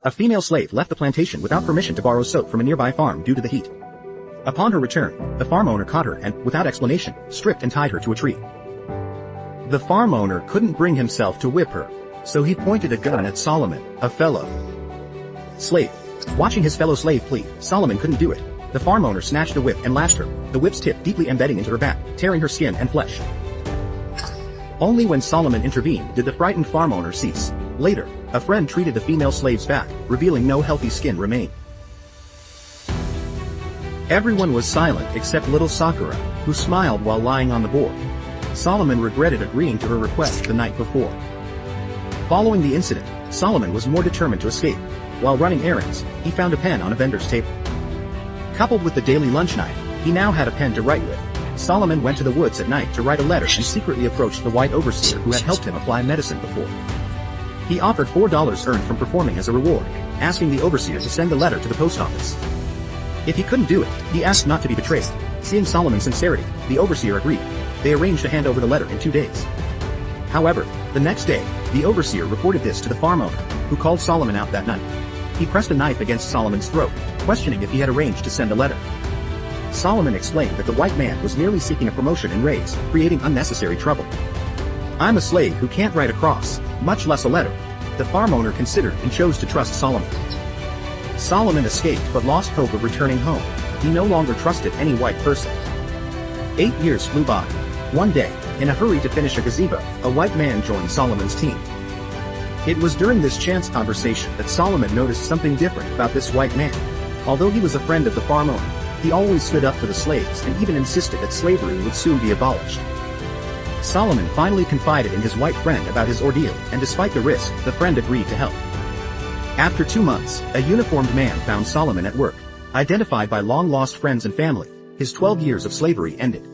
A female slave left the plantation without permission to borrow soap from a nearby farm due to the heat. Upon her return, the farm owner caught her and, without explanation, stripped and tied her to a tree. The farm owner couldn't bring himself to whip her, so he pointed a gun at Solomon, a fellow slave. Watching his fellow slave plead, Solomon couldn't do it. The farm owner snatched the whip and lashed her, the whip's tip deeply embedding into her back, tearing her skin and flesh. Only when Solomon intervened did the frightened farm owner cease. Later, a friend treated the female slave's back, revealing no healthy skin remained. Everyone was silent except little Sakura, who smiled while lying on the board. Solomon regretted agreeing to her request the night before. Following the incident, Solomon was more determined to escape. While running errands, he found a pen on a vendor's table. Coupled with the daily lunch knife, he now had a pen to write with. Solomon went to the woods at night to write a letter and secretly approached the white overseer who had helped him apply medicine before. He offered $4 earned from performing as a reward, asking the overseer to send the letter to the post office. If he couldn't do it, he asked not to be betrayed. Seeing Solomon's sincerity, the overseer agreed. They arranged to hand over the letter in 2 days. However, the next day, the overseer reported this to the farm owner, who called Solomon out that night. He pressed a knife against Solomon's throat, questioning if he had arranged to send a letter. Solomon explained that the white man was merely seeking a promotion and raise, creating unnecessary trouble. "I'm a slave who can't write across, much less a letter," the farm owner considered and chose to trust Solomon. Solomon escaped but lost hope of returning home. He no longer trusted any white person. 8 years flew by. One day, in a hurry to finish a gazebo, a white man joined Solomon's team. It was during this chance conversation that Solomon noticed something different about this white man. Although he was a friend of the farm owner, he always stood up for the slaves and even insisted that slavery would soon be abolished. Solomon finally confided in his white friend about his ordeal, and despite the risk, the friend agreed to help. After 2 months, a uniformed man found Solomon at work. Identified by long-lost friends and family, his 12 years of slavery ended.